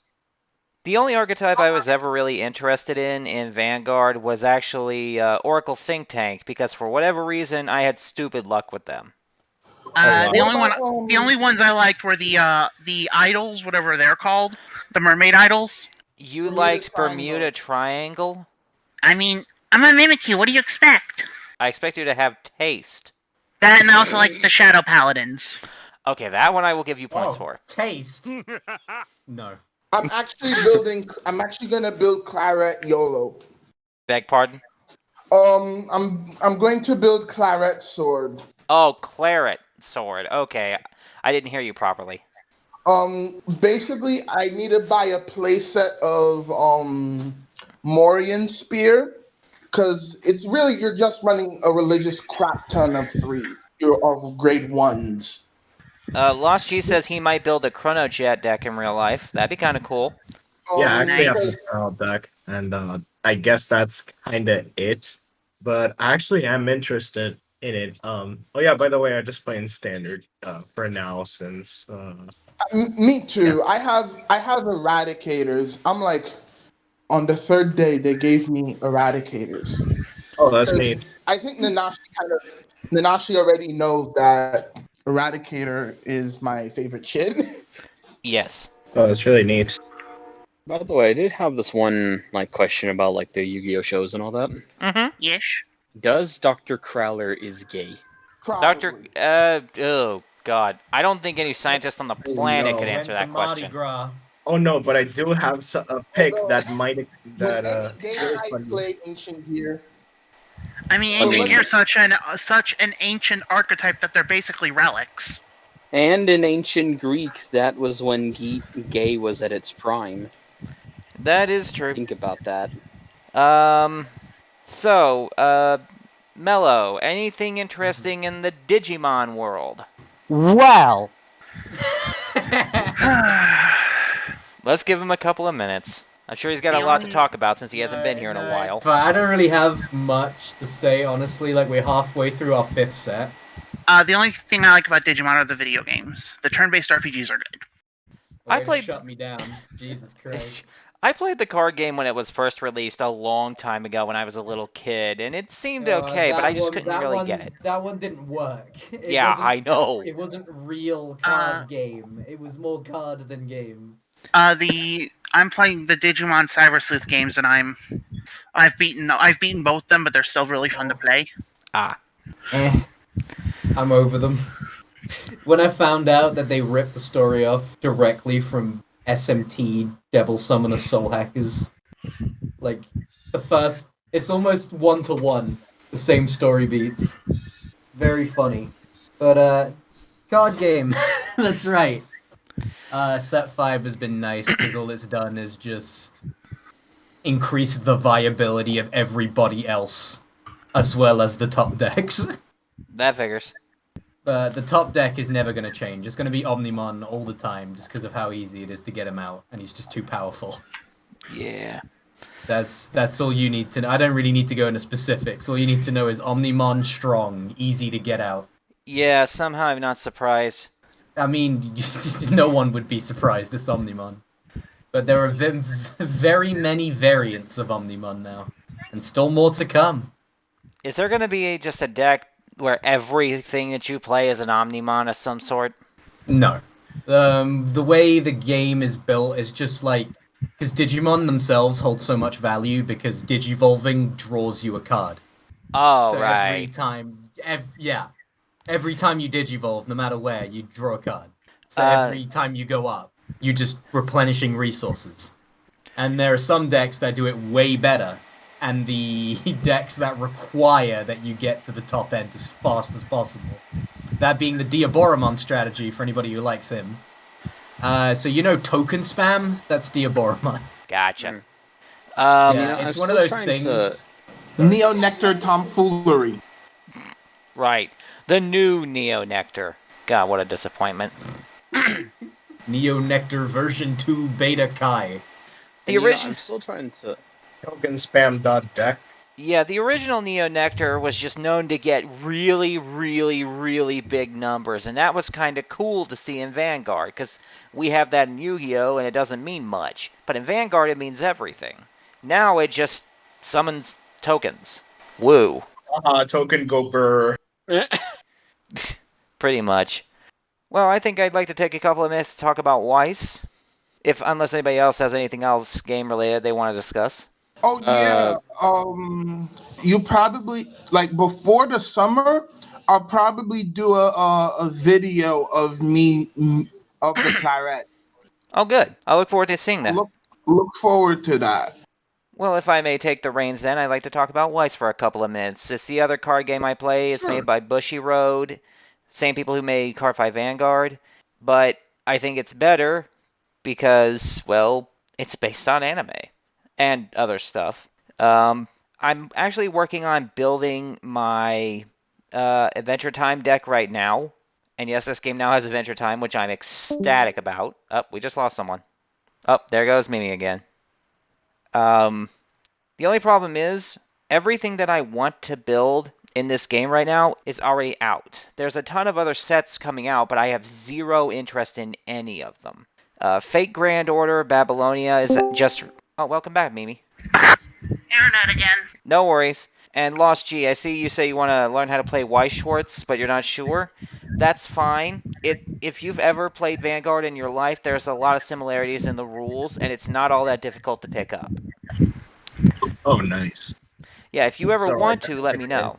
The only archetype I was ever really interested in Vanguard was actually Oracle Think Tank, because for whatever reason I had stupid luck with them. The only ones I liked were the idols, whatever they're called, the mermaid idols. You liked Bermuda Triangle? I mean, I'm a Mimikyu. What do you expect? I expect you to have taste. That, and I also like the Shadow Paladins. Okay, that one I will give you points for. Taste. No. I'm actually gonna build Claret YOLO. Beg pardon? I'm going to build Claret Sword. Oh, Claret Sword. Okay, I didn't hear you properly. Basically, I need to buy a playset of Morian Spear, because it's really, you're just running a religious crap ton of 3 of grade 1s. Lost G says he might build a Chrono Jet deck in real life. That'd be kind of cool. Yeah, I actually have a Chrono deck, and I guess that's kind of it. But I actually am interested in it. Oh yeah, by the way, I just play in standard for now since. Me too. Yeah. I have Eradicators. I'm like, on the 3rd day they gave me Eradicators. Oh, that's neat. I think Nanashi already knows that Eradicator is my favorite shit. Yes. Oh, that's really neat. By the way, I did have this one question about the Yu-Gi-Oh shows and all that. Mm-hmm. Yes. Does Dr. Crowler is gay? Probably. Oh god, I don't think any scientist on the planet could answer that question. Oh no, but I do have a pick that might Game I play Ancient Gear. I mean, Ancient Gear is such an ancient archetype that they're basically relics. And in ancient Greek, that was when gay was at its prime. That is true. Think about that. So, Mellow, anything interesting in the Digimon world? Well. Let's give him a couple of minutes. I'm sure he's got a lot to talk about since he hasn't been here in a while. But I don't really have much to say, honestly. We're halfway through our 5th set. The only thing I like about Digimon are the video games. The turn-based RPGs are good. Shut me down. Jesus Christ. I played the card game when it was first released a long time ago when I was a little kid, and it seemed okay, but I just couldn't really get it. That one didn't work. I know. It wasn't real card game. It was more card than game. I'm playing the Digimon Cyber Sleuth games, and I've beaten both them, but they're still really fun to play. I'm over them. When I found out that they ripped the story off directly from SMT Devil Summoner Soul Hackers, it's almost 1-to-1 the same story beats. It's very funny. But card game, that's right. Set 5 has been nice because all it's done is just increase the viability of everybody else, as well as the top decks. That figures. The top deck is never going to change. It's going to be Omnimon all the time, just because of how easy it is to get him out, and he's just too powerful. Yeah. That's all you need to know. I don't really need to go into specifics. All you need to know is Omnimon strong, easy to get out. Yeah, somehow I'm not surprised. I mean, no one would be surprised it's Omnimon. But there are very many variants of Omnimon now, and still more to come. Is there going to be just a deck where everything that you play is an Omnimon of some sort? No. The way the game is built is just like... Because Digimon themselves hold so much value because Digivolving draws you a card. Oh, so right. Every time you Digivolve, no matter where, you draw a card. So every time you go up, you're just replenishing resources. And there are some decks that do it way better, and the decks that require that you get to the top end as fast as possible. That being the Diaboromon strategy for anybody who likes him. So you know token spam? That's Diaboromon. Gotcha. It's one of those things. Neo Nectar tomfoolery. Right. The new Neo Nectar. God, what a disappointment. Neo Nectar version 2 Beta Kai. The original. I'm still trying to. Token spam.deck. Yeah, the original Neo Nectar was just known to get really, really, really big numbers, and that was kind of cool to see in Vanguard, because we have that in Yu-Gi-Oh! And it doesn't mean much. But in Vanguard, it means everything. Now it just summons tokens. Woo. Token go burr. Pretty much. Well, I think I'd like to take a couple of minutes to talk about Weiss. Unless anybody else has anything else game-related they want to discuss. Oh yeah. You probably before the summer, I'll probably do a video of me of the claret. Oh, good. I look forward to seeing that. Look forward to that. Well, if I may take the reins then, I'd like to talk about Weiss for a couple of minutes. It's the other card game I play. It's made by Bushiroad, same people who made Cardfight Vanguard, but I think it's better because, well, it's based on anime and other stuff. I'm actually working on building my Adventure Time deck right now. And yes, this game now has Adventure Time, which I'm ecstatic about. Oh, we just lost someone. Oh, there goes Mimi again. The only problem is, everything that I want to build in this game right now is already out. There's a ton of other sets coming out, but I have zero interest in any of them. Fate Grand Order Babylonia is just... Oh, welcome back, Mimi. Internet again. No worries. And Lost G, I see you say you want to learn how to play Weiss Schwartz, but you're not sure. That's fine. If you've ever played Vanguard in your life, there's a lot of similarities in the rules, and it's not all that difficult to pick up. Oh, nice. Yeah, if you ever want to, let me know.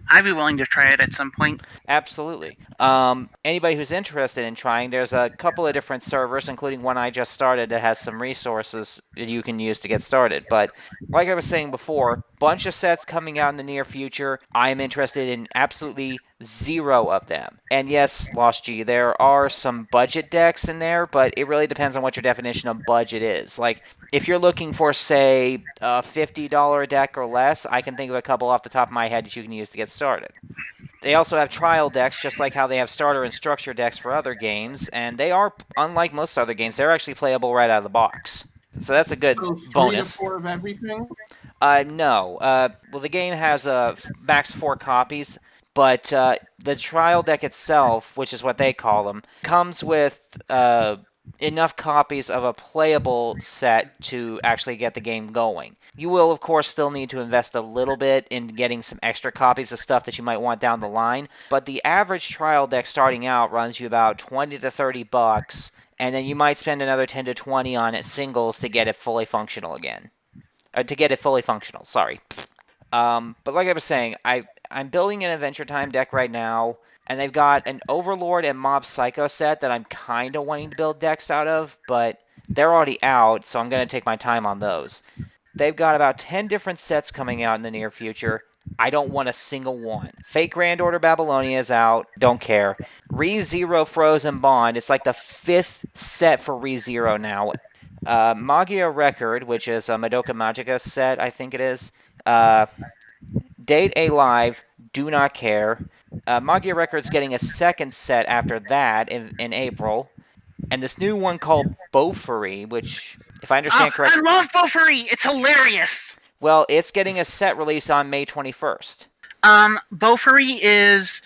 I'd be willing to try it at some point. Absolutely. Anybody who's interested in trying, there's a couple of different servers, including one I just started that has some resources that you can use to get started. But like I was saying before, bunch of sets coming out in the near future. I am interested in absolutely zero of them. And yes, Lost G, there are some budget decks in there, but it really depends on what your definition of budget is. Like, if you're looking for, say, a $50 deck or less, I can think of a couple off the top of my head that you can use to get started. They also have trial decks, just like how they have starter and structure decks for other games, and they are, unlike most other games, they're actually playable right out of the box. So that's a good bonus. 3 to 4 of everything? No. Well, the game has max 4 copies, but the trial deck itself, which is what they call them, comes with enough copies of a playable set to actually get the game going. You will, of course, still need to invest a little bit in getting some extra copies of stuff that you might want down the line, but the average trial deck starting out runs you about 20 to 30 bucks, and then you might spend another 10 to 20 on it singles to get it fully functional again. Sorry. But like I was saying, I'm building an Adventure Time deck right now, and they've got an Overlord and Mob Psycho set that I'm kind of wanting to build decks out of, but they're already out, so I'm going to take my time on those. They've got about 10 different sets coming out in the near future. I don't want a single one. Fate Grand Order Babylonia is out. Don't care. ReZero Frozen Bond. It's like the 5th set for ReZero now. Magia Record, which is a Madoka Magica set, I think it is. Date A Live, do not care. Magia Record's getting a second set after that in April. And this new one called Beaufry, which, if I understand correctly... I love Beaufry! It's hilarious! Well, it's getting a set release on May 21st. Beaufry is...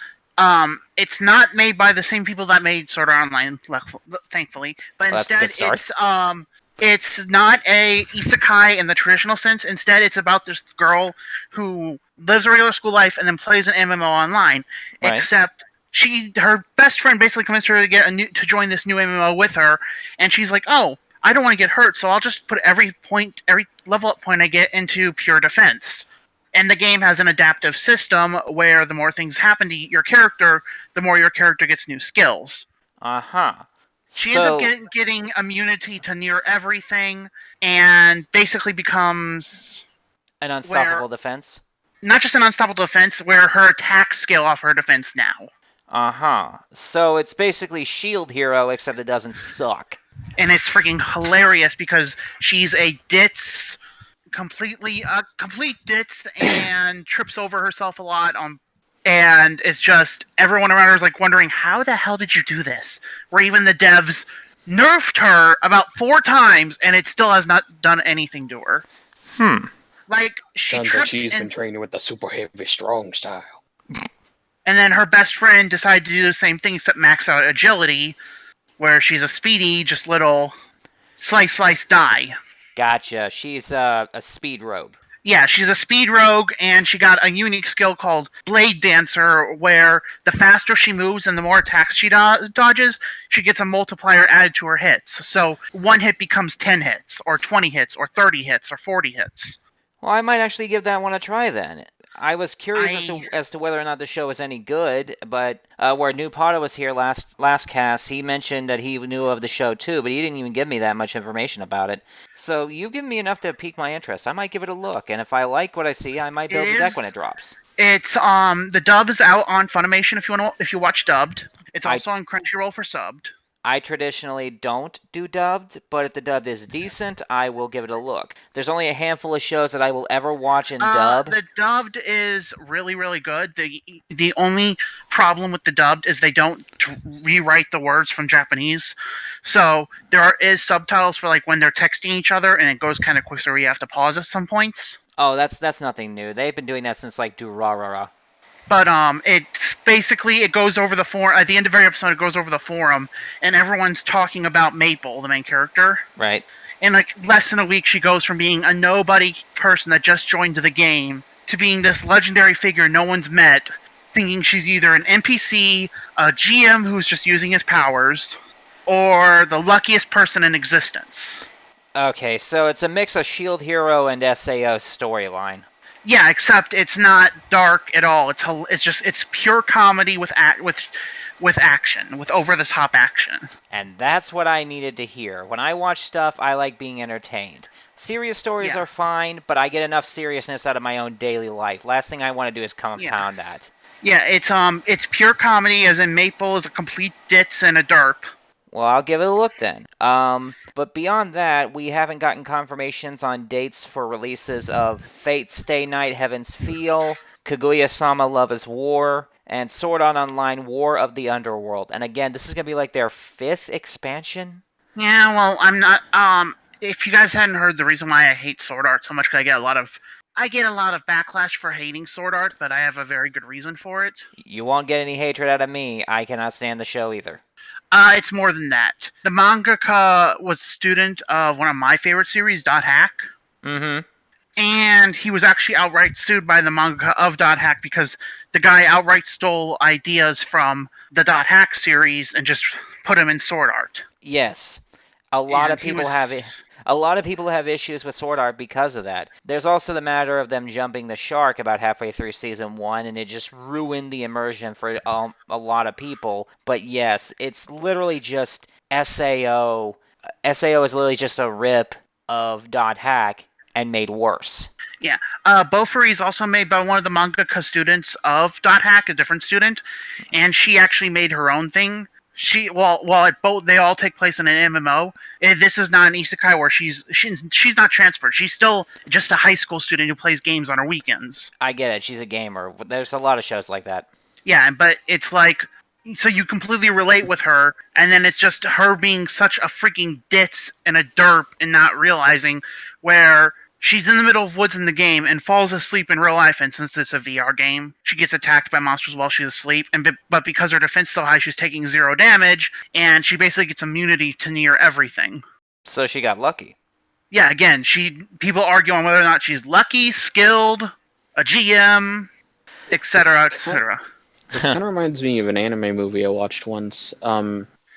it's not made by the same people that made Sword Art Online, thankfully. But instead, it's not a isekai in the traditional sense. Instead, it's about this girl who lives a regular school life and then plays an MMO online. Right. Except her best friend basically convinced her to join this new MMO with her, and she's like, "Oh, I don't want to get hurt, so I'll just put every level up point I get into pure defense." And the game has an adaptive system where the more things happen to your character, the more your character gets new skills. She ends up getting immunity to near everything, and basically becomes... an unstoppable defense? Not just an unstoppable defense, where her attacks scale off her defense now. So it's basically Shield Hero, except it doesn't suck. And it's freaking hilarious, because she's a ditz... complete ditz, and trips over herself a lot and it's just everyone around her is like wondering, how the hell did you do this? Where even the devs nerfed her about 4 times and it still has not done anything to her. Like sounds like she's been training with the super heavy strong style. And then her best friend decided to do the same thing except max out agility, where she's a speedy, just little slice die. Gotcha. She's a speed rogue. Yeah, she's a speed rogue, and she got a unique skill called Blade Dancer, where the faster she moves and the more attacks she dodges, she gets a multiplier added to her hits. So 1 hit becomes 10 hits, or 20 hits, or 30 hits, or 40 hits. Well, I might actually give that one a try then. I was curious as to whether or not the show was any good, but where New Potter was here last cast, he mentioned that he knew of the show too, but he didn't even give me that much information about it. So you've given me enough to pique my interest. I might give it a look, and if I like what I see, I might build a deck when it drops. It's the dub is out on Funimation if you watch dubbed. It's also on Crunchyroll for subbed. I traditionally don't do dubbed, but if the dubbed is decent, I will give it a look. There's only a handful of shows that I will ever watch in dub. The dubbed is really, really good. The only problem with the dubbed is they don't rewrite the words from Japanese. So there is subtitles for like when they're texting each other, and it goes kind of quick, so you have to pause at some points. Oh, that's nothing new. They've been doing that since like Durarara. But it's basically, it goes over the forum. At the end of every episode, it goes over the forum, and everyone's talking about Maple, the main character. Right. In like less than a week, she goes from being a nobody person that just joined the game to being this legendary figure no one's met, thinking she's either an NPC, a GM who's just using his powers, or the luckiest person in existence. Okay, so it's a mix of Shield Hero and SAO storyline. Yeah, except it's not dark at all. It's pure comedy with action, with over-the-top action. And that's what I needed to hear. When I watch stuff, I like being entertained. Serious stories are fine, but I get enough seriousness out of my own daily life. Last thing I want to do is compound that. Yeah, it's pure comedy, as in Maple is a complete ditz and a derp. Well, I'll give it a look then. But beyond that, we haven't gotten confirmations on dates for releases of Fate Stay Night Heaven's Feel, Kaguya-sama Love is War, and Sword Art Online War of the Underworld. And again, this is going to be like their 5th expansion? Yeah, well, I'm not... if you guys hadn't heard the reason why I hate Sword Art so much, because I get a lot of backlash for hating Sword Art, but I have a very good reason for it. You won't get any hatred out of me. I cannot stand the show either. It's more than that. The mangaka was a student of one of my favorite series, .hack. Mm-hmm. And he was actually outright sued by the mangaka of .hack because the guy outright stole ideas from the .hack series and just put them in Sword Art. Yes. A lot of people have issues with Sword Art because of that. There's also the matter of them jumping the shark about halfway through Season 1, and it just ruined the immersion for a lot of people. But yes, it's literally just SAO. SAO is literally just a rip of .hack and made worse. Yeah. Beaufry is also made by one of the mangaka students of .hack, a different student, and she actually made her own thing They all take place in an MMO. This is not an isekai where she's not transferred. She's still just a high school student who plays games on her weekends. I get it. She's a gamer. There's a lot of shows like that. Yeah, but it's like, so you completely relate with her, and then it's just her being such a freaking ditz and a derp and not realizing where she's in the middle of woods in the game and falls asleep in real life, and since it's a VR game, she gets attacked by monsters while she's asleep, but because her defense is so high, she's taking 0 damage, and she basically gets immunity to near everything. So she got lucky. Yeah, again, people argue on whether or not she's lucky, skilled, a GM, etc., etc. This kind of reminds me of an anime movie I watched once.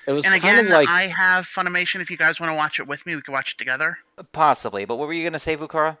It was and kind again, of like I have Funimation. If you guys want to watch it with me, we can watch it together. Possibly, but what were you gonna say, Vukara?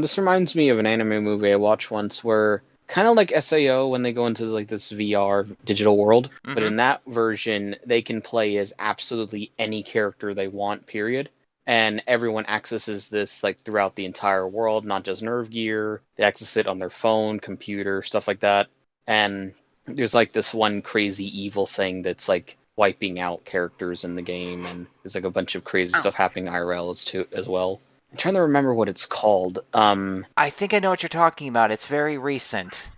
This reminds me of an anime movie I watched once where kind of like SAO when they go into like this VR digital world, but in that version they can play as absolutely any character they want, period. And everyone accesses this like throughout the entire world, not just Nerve Gear. They access it on their phone, computer, stuff like that. And there's like this one crazy evil thing that's like wiping out characters in the game, and there's like a bunch of crazy stuff happening IRL as well. I'm trying to remember what it's called. I think I know what you're talking about. It's very recent.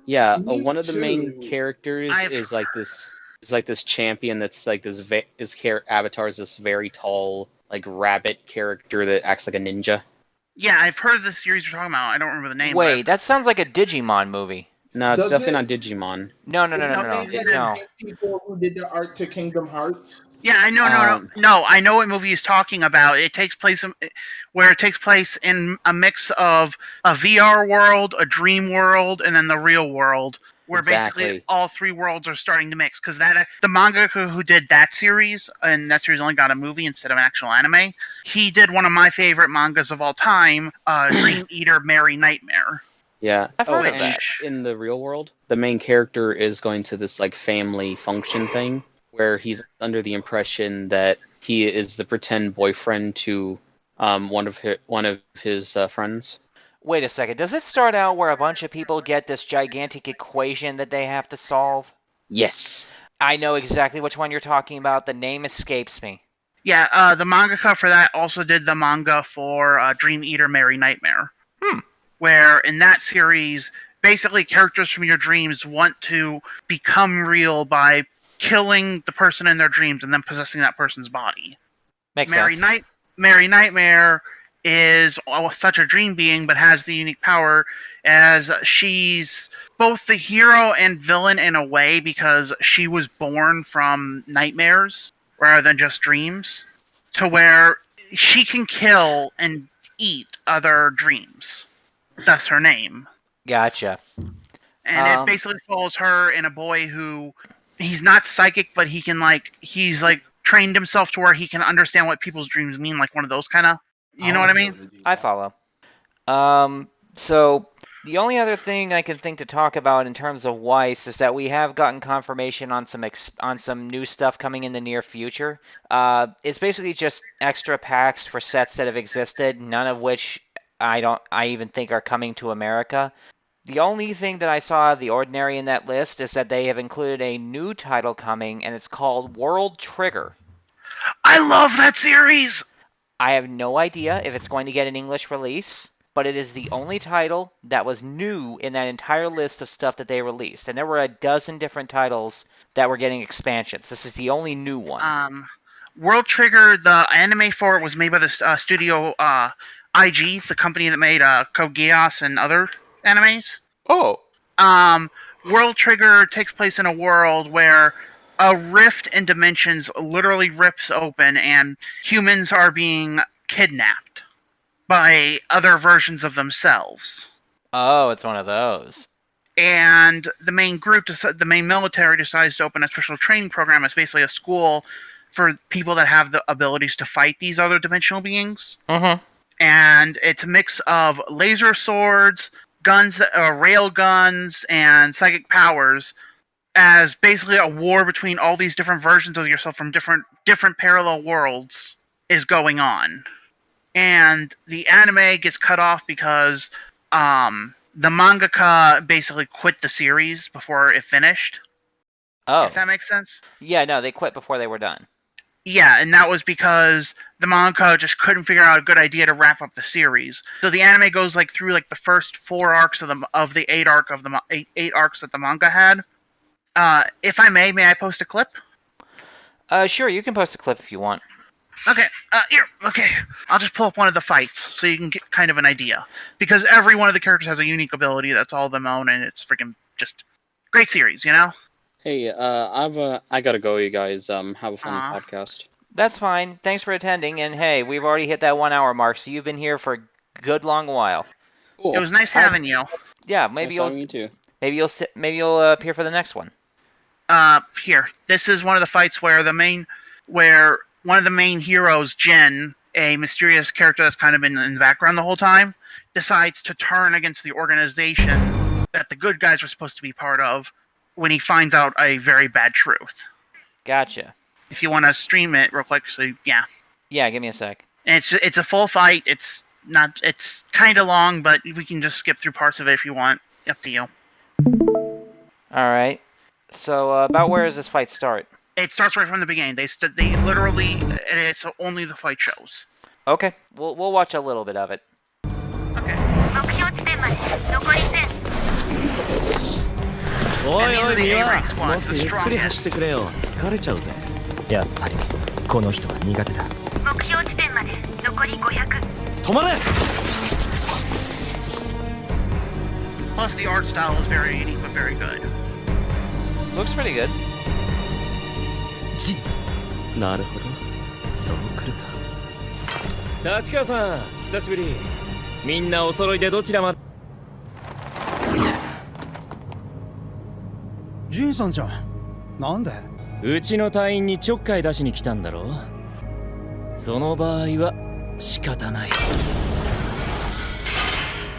Yeah, one of the main characters is like this champion that's like his avatar is this very tall like rabbit character that acts like a ninja. Yeah, I've heard of the series you're talking about. I don't remember the name. Wait, that sounds like a Digimon movie. No, it's definitely not Digimon. No. People who did the art to Kingdom Hearts. Yeah, I know. No, I know what movie he's talking about. It takes place in a mix of a VR world, a dream world, and then the real world, where basically all 3 worlds are starting to mix. Because the mangaka who did that series, and that series only got a movie instead of an actual anime, he did one of my favorite mangas of all time, Dream Eater Merry Nightmare. Yeah. I've heard of that. In the real world, the main character is going to this like family function thing where he's under the impression that he is the pretend boyfriend to one of his friends. Wait a second. Does it start out where a bunch of people get this gigantic equation that they have to solve? Yes. I know exactly which one you're talking about. The name escapes me. Yeah, the mangaka for that also did the manga for Dream Eater Merry Nightmare. Where in that series, basically characters from your dreams want to become real by killing the person in their dreams and then possessing that person's body. Makes sense. Merry Nightmare is such a dream being, but has the unique power as she's both the hero and villain in a way because she was born from nightmares rather than just dreams, to where she can kill and eat other dreams. That's her name. Gotcha. And it basically follows her and a boy who, he's not psychic, but he's trained himself to where he can understand what people's dreams mean, like one of those kind of, you know what I mean? I follow. So the only other thing I can think to talk about in terms of Weiss is that we have gotten confirmation on some new stuff coming in the near future. It's basically just extra packs for sets that have existed, none of which I even think are coming to America. The only thing that I saw of the ordinary in that list is that they have included a new title coming, and it's called World Trigger. I love that series! I have no idea if it's going to get an English release, but it is the only title that was new in that entire list of stuff that they released. And there were a dozen different titles that were getting expansions. This is the only new one. World Trigger, the anime for it was made by the studio IG, the company that made Code Geass and other animes. Oh. World Trigger takes place in a world where a rift in dimensions literally rips open and humans are being kidnapped by other versions of themselves. Oh, it's one of those. And the main military decides to open a special training program. It's basically a school for people that have the abilities to fight these other dimensional beings. Mm-hmm. And it's a mix of laser swords, guns, rail guns, and psychic powers, as basically a war between all these different versions of yourself from different parallel worlds is going on. And the anime gets cut off because the mangaka basically quit the series before it finished. Oh. If that makes sense. Yeah, no, they quit before they were done. Yeah, and that was because the manga just couldn't figure out a good idea to wrap up the series. So the anime goes like through like the first 4 arcs of the 8 arcs that the manga had. If I may I post a clip? Sure, you can post a clip if you want. Okay, here, okay. I'll just pull up one of the fights so you can get kind of an idea. Because every one of the characters has a unique ability that's all them own, and it's freaking just great series, you know? Hey, I gotta go, you guys. Have a fun podcast. That's fine. Thanks for attending, and hey, we've already hit that 1 hour mark, so you've been here for a good long while. Cool. It was nice having you. Yeah, maybe you'll appear for the next one. Here. This is one of the fights where one of the main heroes, Jen, a mysterious character that's kind of been in the background the whole time, decides to turn against the organization that the good guys are supposed to be part of when he finds out a very bad truth. Gotcha. If you want to stream it real quick, so yeah. Yeah, give me a sec. And it's a full fight. It's kind of long, but we can just skip through parts of it if you want. Up to you. Alright. So, about where does this fight start? It starts right from the beginning. They literally, it's only the fight shows. Okay, we'll watch a little bit of it. Okay. おいおいミワ、もっとゆっくり走ってくれよ。疲れちゃうぜ。やっぱりこの人は苦手だ。目標地点まで残り500。止まれ。Plus, the art style is very unique but very good. Looks pretty good. なるほど。そう来るか。立川さん、久しぶり。みんなお揃いでどちらまで。ジンさんじゃん。なんで？うちの隊員にちょっかい出しに来たんだろ。その場合は仕方ない。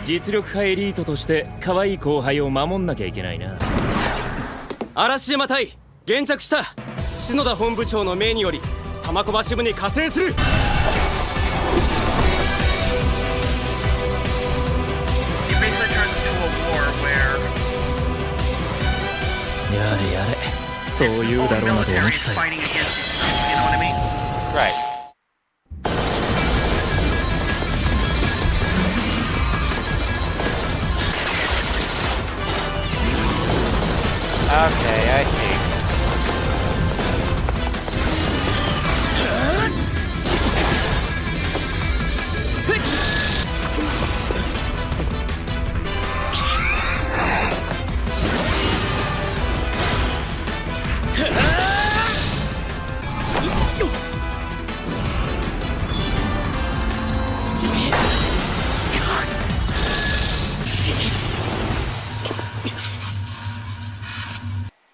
実力派エリートとして可愛い後輩を守んなきゃいけないな。嵐山隊現着した。篠田本部長の命により玉駒支部に加勢する。やれやれ、そういうだろうなと思ったよ。Right. Okay, I see.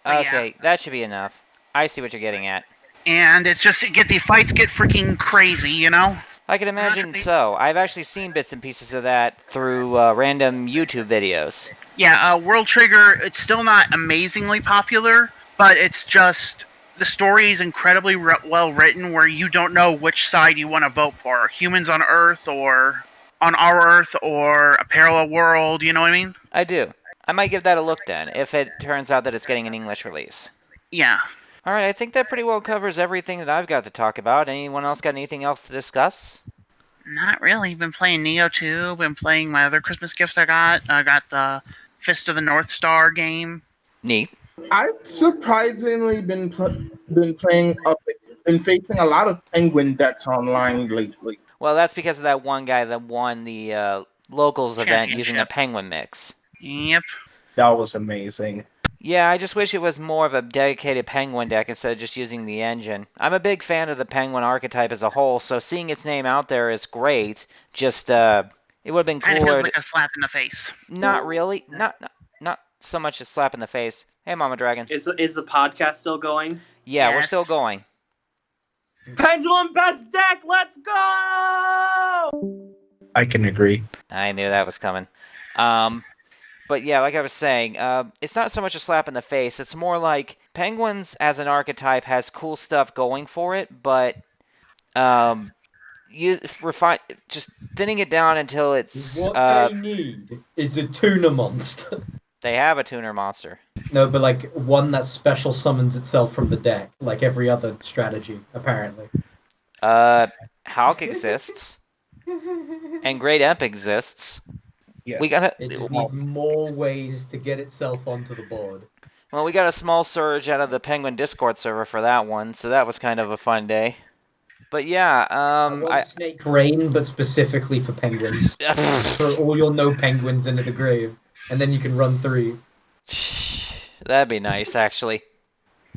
Okay, that should be enough. I see what you're getting at. And it's just the fights get freaking crazy, you know? I can imagine so. I've actually seen bits and pieces of that through random YouTube videos. Yeah, World Trigger, it's still not amazingly popular, but it's just the story is incredibly well written where you don't know which side you want to vote for. Humans on Earth or on our Earth or a parallel world, you know what I mean? I do. I might give that a look then, if it turns out that it's getting an English release. Yeah. Alright, I think that pretty well covers everything that I've got to talk about. Anyone else got anything else to discuss? Not really. Been playing Neo 2, been playing my other Christmas gifts I got. I got the Fist of the North Star game. Neat. I've surprisingly been facing a lot of Penguin decks online lately. Well, that's because of that one guy that won the locals event using a Penguin mix. Yep. That was amazing. Yeah, I just wish it was more of a dedicated Penguin deck instead of just using the engine. I'm a big fan of the Penguin archetype as a whole, so seeing its name out there is great. Just, it would have been cooler. Kind of feels like a slap in the face. Not really. Not so much a slap in the face. Hey, Mama Dragon. Is the podcast still going? Yeah, yes. We're still going. Pendulum best deck, let's go! I can agree. I knew that was coming. But yeah, like I was saying, it's not so much a slap in the face. It's more like Penguins as an archetype has cool stuff going for it, but just thinning it down until it's. What they need is a tuna monster. They have a tuner monster. No, but like one that special summons itself from the deck, like every other strategy, apparently. Hulk exists. And Great Imp exists. Yes. We got It just needs more ways to get itself onto the board. Well, we got a small surge out of the Penguin Discord server for that one, so that was kind of a fun day. But yeah, I want Snake Rain, but specifically for penguins. Throw all your no penguins into the grave, and then you can run 3. That'd be nice, actually.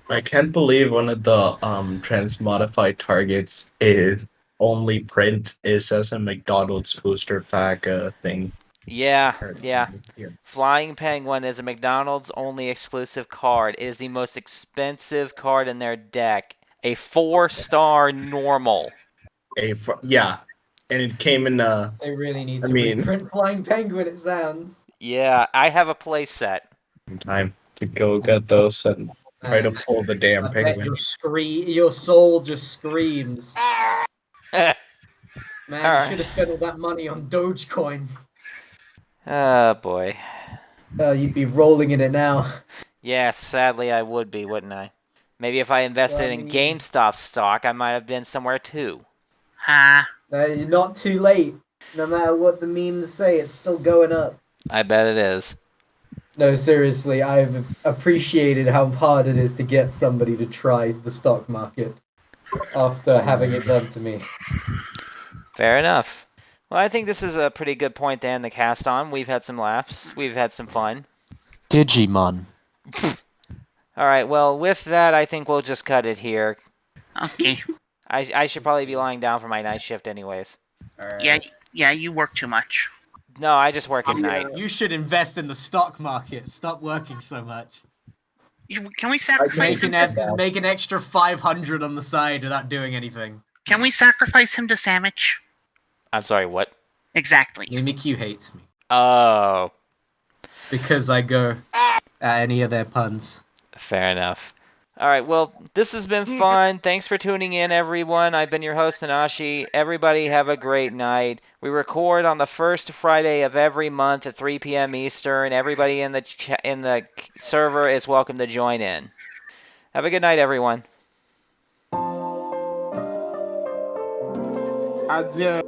I can't believe one of the transmodified targets is only print is as a McDonald's booster pack thing. Yeah. Flying Penguin is a McDonald's only exclusive card. It is the most expensive card in their deck. A 4-star normal. Yeah. And it came in They really need to reprint Flying Penguin, it sounds. Yeah, I have a play set. Time to go get those and try to pull the damn penguin. Your soul just screams. Man, Alright. you should have spent all that money on Dogecoin. Oh, boy. You'd be rolling in it now. Yeah, sadly I would be, wouldn't I? Maybe if I invested in GameStop stock, I might have been somewhere too. You're not too late. No matter what the memes say, it's still going up. I bet it is. No, seriously, I've appreciated how hard it is to get somebody to try the stock market after having it done to me. Fair enough. Well, I think this is a pretty good point to end the cast on. We've had some laughs. We've had some fun. Digimon. Alright, well, with that, I think we'll just cut it here. Okay. I should probably be lying down for my night shift anyways. Yeah, you work too much. No, I just work at night. You should invest in the stock market. Stop working so much. Can we sacrifice him? Make an extra 500 on the side without doing anything. Can we sacrifice him to Sandwich? I'm sorry, what? Exactly. Mimikyu hates me. Oh. Because I go at any of their puns. Fair enough. Alright, well, this has been fun. Thanks for tuning in, everyone. I've been your host, Tanashi. Everybody have a great night. We record on the first Friday of every month at 3 p.m. Eastern. Everybody in the server is welcome to join in. Have a good night, everyone. Adieu.